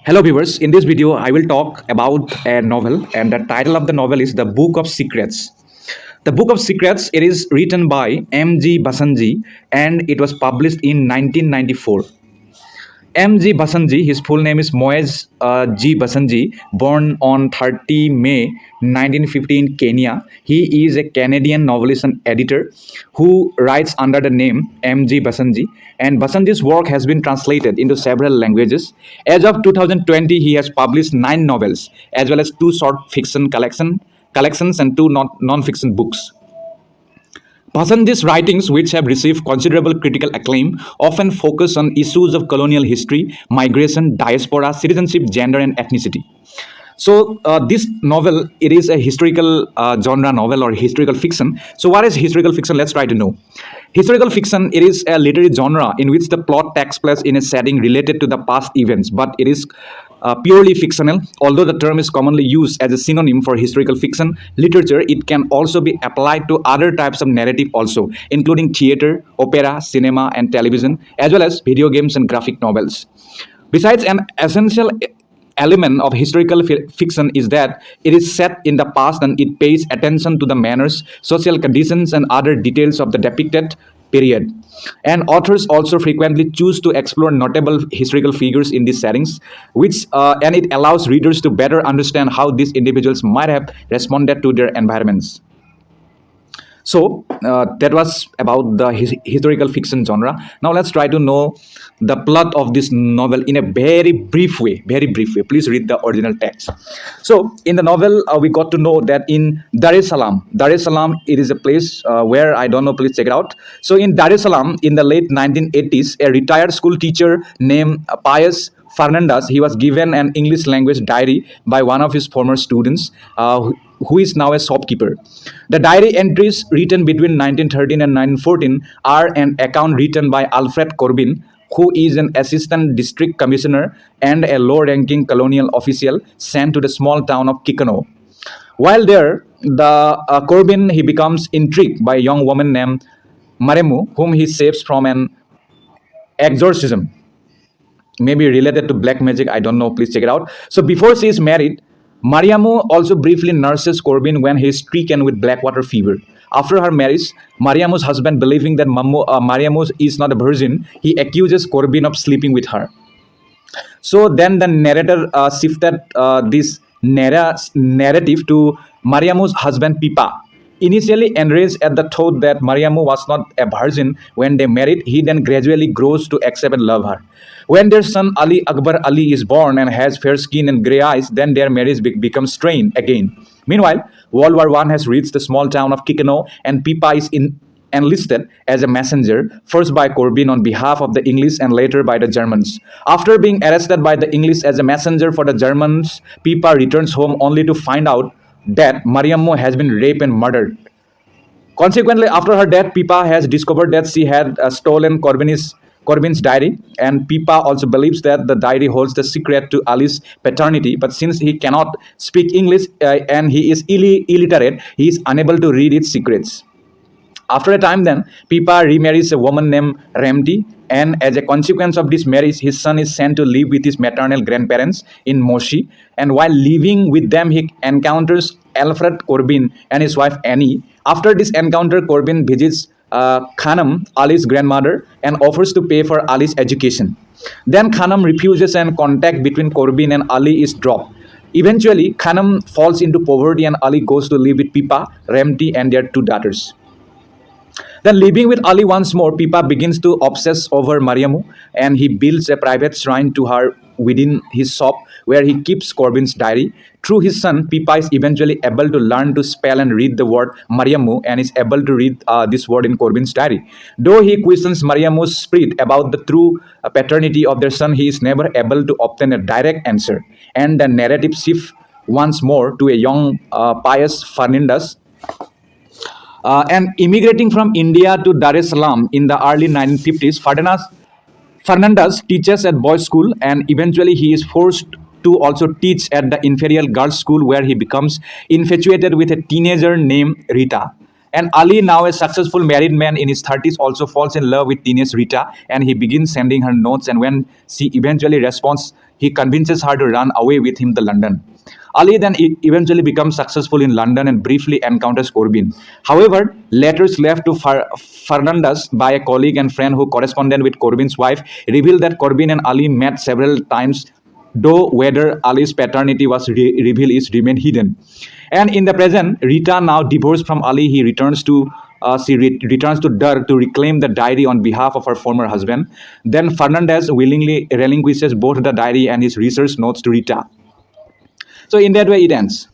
Hello, viewers. In this video, I will talk about a novel, and the title of the novel is The Book of Secrets. The Book of Secrets, it is written by M.G. Basanji, and it was published in 1994. M.G. Basanji, his full name is Moez G. Basanji, born on 30 May 1950 in Kenya. He is a Canadian novelist and editor who writes under the name M.G. Basanji. And Basanji's work has been translated into several languages. As of 2020, he has published 9 novels, as well as 2 short fiction collections and 2 non-fiction books. Pasanji's writings, which have received considerable critical acclaim, often focus on issues of colonial history, migration, diaspora, citizenship, gender, and ethnicity. So this novel, it is a historical genre novel or historical fiction. So what is historical fiction? Let's try to know. Historical fiction, it is a literary genre in which the plot takes place in a setting related to the past events, but it is purely fictional. Although the term is commonly used as a synonym for historical fiction literature, it can also be applied to other types of narrative also, including theater, opera, cinema, and television, as well as video games and graphic novels. Besides, an essential element of historical fiction is that it is set in the past and it pays attention to the manners, social conditions, and other details of the depicted period. And authors also frequently choose to explore notable historical figures in these settings, which and it allows readers to better understand how these individuals might have responded to their environments. So that was about the historical fiction genre. Now let's try to know the plot of this novel in a very brief way. Very brief way. Please read the original text. So in the novel, we got to know that in Dar es Salaam, it is a place where I don't know. Please check it out. So in Dar es Salaam, in the late 1980s, a retired school teacher named Pius Fernandez, he was given an English language diary by one of his former students, who is now a shopkeeper. The diary entries written between 1913 and 1914 are an account written by Alfred Corbin, who is an assistant district commissioner and a low-ranking colonial official sent to the small town of Kikano. While there, the Corbin, he becomes intrigued by a young woman named Maremu, whom he saves from an exorcism, maybe related to black magic. I don't know. Please check it out. So before she is married, Mariamu also briefly nurses Corbin when he is stricken with blackwater fever. After her marriage, Mariamu's husband, believing that Mariamu is not a virgin, he accuses Corbin of sleeping with her. So then the narrator shifted this narrative to Mariamu's husband Pipa. Initially enraged at the thought that Mariamu was not a virgin when they married, he then gradually grows to accept and love her. When their son Ali Akbar Ali is born and has fair skin and grey eyes, then their marriage becomes strained again. Meanwhile, World War I has reached the small town of Kikano, and Pipa is enlisted as a messenger, first by Corbin on behalf of the English and later by the Germans. After being arrested by the English as a messenger for the Germans, Pipa returns home only to find out that Mariammo has been raped and murdered. Consequently, after her death, Pipa has discovered that she had stolen Corbin's diary, and Pipa also believes that the diary holds the secret to Ali's paternity. But since he cannot speak English and he is illiterate, he is unable to read its secrets. After a time, then Pipa remarries a woman named Remdi, and as a consequence of this marriage, his son is sent to live with his maternal grandparents in Moshi. And while living with them, he encounters Alfred Corbin and his wife Annie. After this encounter, Corbin visits Khanum, Ali's grandmother, and offers to pay for Ali's education. Then Khanum refuses, and contact between Corbin and Ali is dropped. Eventually, Khanum falls into poverty, and Ali goes to live with Pipa, Remdi, and their 2 daughters. Then, living with Ali once more, Pipa begins to obsess over Mariamu, and he builds a private shrine to her within his shop where he keeps Corbin's diary. Through his son, Pipa is eventually able to learn to spell and read the word Mariamu, and is able to read this word in Corbin's diary. Though he questions Mariamu's spirit about the true paternity of their son, he is never able to obtain a direct answer. And the narrative shifts once more to a young Pius Fernandez, and immigrating from India to Dar es Salaam in the early 1950s. Fernandez teaches at boys' school, and eventually he is forced to also teach at the inferior girls' school, where he becomes infatuated with a teenager named Rita. And Ali, now a successful married man in his 30s, also falls in love with teenage Rita, and he begins sending her notes. And when she eventually responds, He convinces her to run away with him to London. Ali then eventually becomes successful in London and briefly encounters Corbin. However, letters left to Fernandez by a colleague and friend who corresponded with Corbin's wife reveal that Corbin and Ali met several times, though whether Ali's paternity was revealed is remained hidden. And in the present, Rita, now divorced from Ali, he returns to returns to Dirk to reclaim the diary on behalf of her former husband. Then Fernandez willingly relinquishes both the diary and his research notes to Rita. So in that way, it ends.